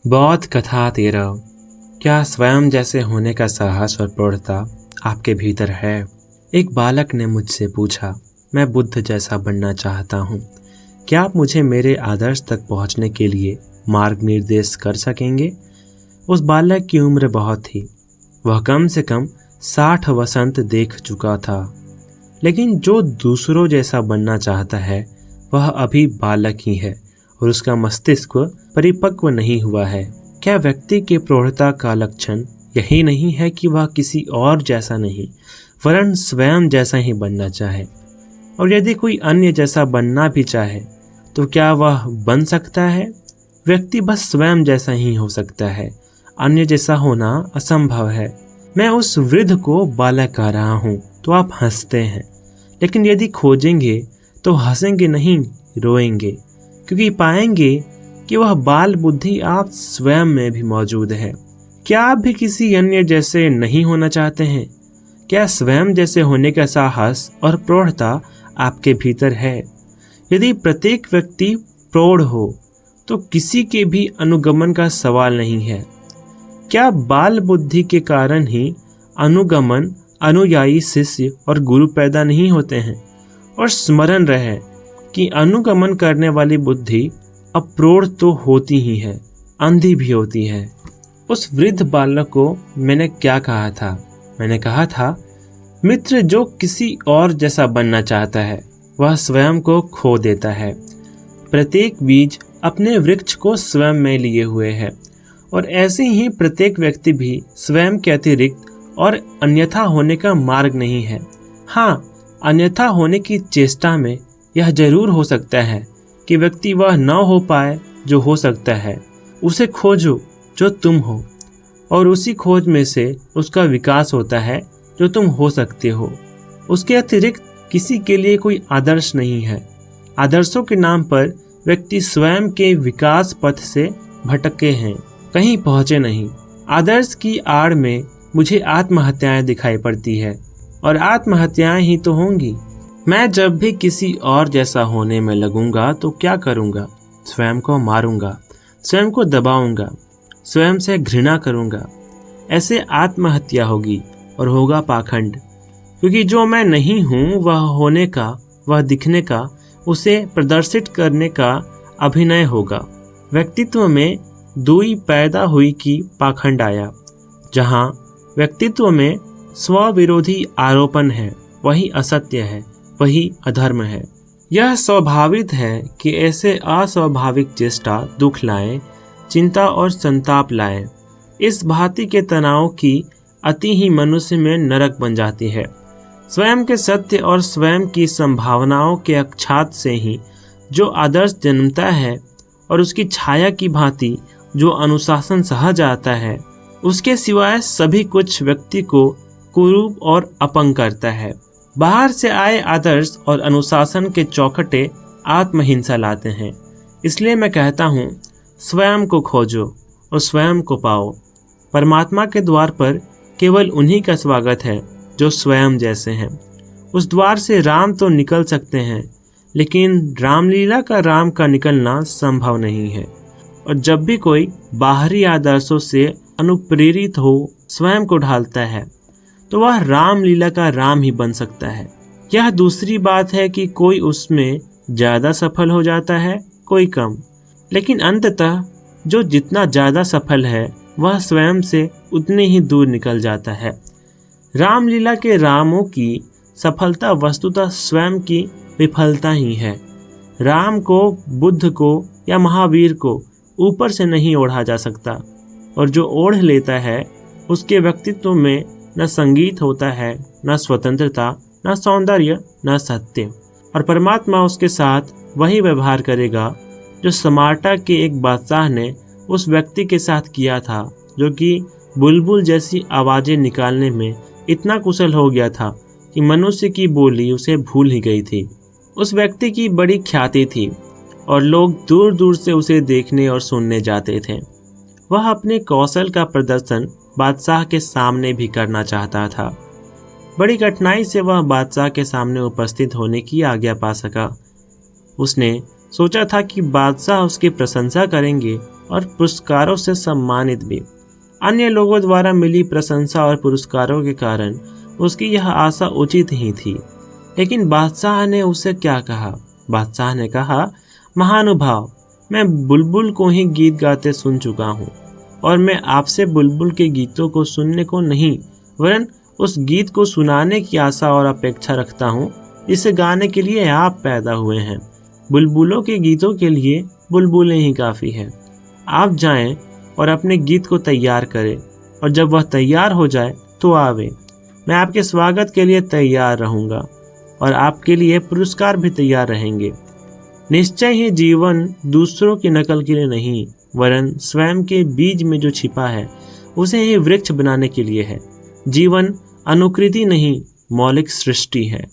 बहुत कथा तेरा। क्या स्वयं जैसे होने का साहस और प्रौढ़ता आपके भीतर है? एक बालक ने मुझसे पूछा। मैं बुद्ध जैसा बनना चाहता हूँ। क्या आप मुझे मेरे आदर्श तक पहुँचने के लिए मार्ग निर्देश कर सकेंगे? उस बालक की उम्र बहुत थी। वह कम से कम 60 वसंत देख चुका था। लेकिन जो दूसरों जैसा बनना चाहता है वह अभी बालक ही है और उसका मस्तिष्क परिपक्व नहीं हुआ है। क्या व्यक्ति के प्रौढ़ता का लक्षण यही नहीं है कि वह किसी और जैसा नहीं वरन स्वयं जैसा ही बनना चाहे? और यदि कोई अन्य जैसा बनना भी चाहे तो क्या वह बन सकता है? व्यक्ति बस स्वयं जैसा ही हो सकता है, अन्य जैसा होना असंभव है। मैं उस वृद्ध को बालक कह रहा हूँ तो आप हंसते हैं, लेकिन यदि खोजेंगे तो हंसेंगे नहीं, रोएंगे, क्योंकि पाएंगे कि वह बाल बुद्धि आप स्वयं में भी मौजूद है। क्या आप भी किसी अन्य जैसे नहीं होना चाहते हैं? क्या स्वयं जैसे होने का साहस और प्रौढ़ता आपके भीतर है? यदि प्रत्येक व्यक्ति प्रौढ़ हो तो किसी के भी अनुगमन का सवाल नहीं है। क्या बाल बुद्धि के कारण ही अनुगमन, अनुयायी, शिष्य और गुरु पैदा नहीं होते हैं? और स्मरण रहे कि अनुगमन करने वाली बुद्धि अप्रौढ़ तो होती ही है, अंधी भी होती है। उस वृद्ध बालक को मैंने क्या कहा था? मैंने कहा था, मित्र जो किसी और जैसा बनना चाहता है वह स्वयं को खो देता है। प्रत्येक बीज अपने वृक्ष को स्वयं में लिए हुए है और ऐसे ही प्रत्येक व्यक्ति भी स्वयं के अतिरिक्त और अन्यथा होने का मार्ग नहीं है। हाँ, अन्यथा होने की चेष्टा में यह जरूर हो सकता है कि व्यक्ति वह न हो पाए जो हो सकता है। उसे खोजो जो तुम हो और उसी खोज में से उसका विकास होता है जो तुम हो सकते हो। उसके अतिरिक्त किसी के लिए कोई आदर्श नहीं है। आदर्शों के नाम पर व्यक्ति स्वयं के विकास पथ से भटके हैं, कहीं पहुंचे नहीं। आदर्श की आड़ में मुझे आत्महत्याएं दिखाई पड़ती है और आत्महत्याएं ही तो होंगी। मैं जब भी किसी और जैसा होने में लगूंगा तो क्या करूंगा? स्वयं को मारूंगा, स्वयं को दबाऊंगा, स्वयं से घृणा करूंगा। ऐसे आत्महत्या होगी और होगा पाखंड, क्योंकि जो मैं नहीं हूं वह होने का, वह दिखने का, उसे प्रदर्शित करने का अभिनय होगा। व्यक्तित्व में दुई पैदा हुई कि पाखंड आया। जहां व्यक्तित्व में स्वविरोधी आरोपण है वही असत्य है, वही अधर्म है। यह स्वाभाविक है कि ऐसे अस्वाभाविक चेष्टा दुख लाए, चिंता और संताप लाए। इस भांति के तनाव की अति ही मनुष्य में नरक बन जाती है। स्वयं के सत्य और स्वयं की संभावनाओं के अक्षात से ही जो आदर्श जन्मता है और उसकी छाया की भांति जो अनुशासन सहा जाता है, उसके सिवाय सभी कुछ व्यक्ति को कुरूप और अपंग करता है। बाहर से आए आदर्श और अनुशासन के चौखटे आत्महिंसा लाते हैं। इसलिए मैं कहता हूँ, स्वयं को खोजो और स्वयं को पाओ। परमात्मा के द्वार पर केवल उन्हीं का स्वागत है जो स्वयं जैसे हैं। उस द्वार से राम तो निकल सकते हैं, लेकिन रामलीला का राम का निकलना संभव नहीं है। और जब भी कोई बाहरी आदर्शों से अनुप्रेरित हो स्वयं को ढालता है तो वह रामलीला का राम ही बन सकता है। यह दूसरी बात है कि कोई उसमें ज़्यादा सफल हो जाता है, कोई कम, लेकिन अंततः जो जितना ज़्यादा सफल है वह स्वयं से उतने ही दूर निकल जाता है। रामलीला के रामों की सफलता वस्तुतः स्वयं की विफलता ही है। राम को, बुद्ध को या महावीर को ऊपर से नहीं ओढ़ा जा सकता, और जो ओढ़ लेता है उसके व्यक्तित्व में न संगीत होता है, न स्वतंत्रता, न सौंदर्य, न सत्य। और परमात्मा उसके साथ वही व्यवहार करेगा जो स्पार्टा के एक बादशाह ने उस व्यक्ति के साथ किया था, जो कि बुलबुल जैसी आवाज़ें निकालने में इतना कुशल हो गया था कि मनुष्य की बोली उसे भूल ही गई थी। उस व्यक्ति की बड़ी ख्याति थी और लोग दूर दूर से उसे देखने और सुनने जाते थे। वह अपने कौशल का प्रदर्शन बादशाह के सामने भी करना चाहता था। बड़ी कठिनाई से वह बादशाह के सामने उपस्थित होने की आज्ञा पा सका। उसने सोचा था कि बादशाह उसकी प्रशंसा करेंगे और पुरस्कारों से सम्मानित भी। अन्य लोगों द्वारा मिली प्रशंसा और पुरस्कारों के कारण उसकी यह आशा उचित ही थी। लेकिन बादशाह ने उसे क्या कहा? बादशाह ने कहा, महानुभाव, मैं बुलबुल को ही गीत गाते सुन चुका हूँ और मैं आपसे बुलबुल के गीतों को सुनने को नहीं वरन उस गीत को सुनाने की आशा और अपेक्षा रखता हूँ जिसे गाने के लिए आप पैदा हुए हैं। बुलबुलों के गीतों के लिए बुलबुलें ही काफ़ी है। आप जाएं और अपने गीत को तैयार करें और जब वह तैयार हो जाए तो आवे। मैं आपके स्वागत के लिए तैयार रहूँगा और आपके लिए पुरस्कार भी तैयार रहेंगे। निश्चय ही जीवन दूसरों की नकल के लिए नहीं वरन स्वयं के बीज में जो छिपा है उसे ही वृक्ष बनाने के लिए है। जीवन अनुकृति नहीं, मौलिक सृष्टि है।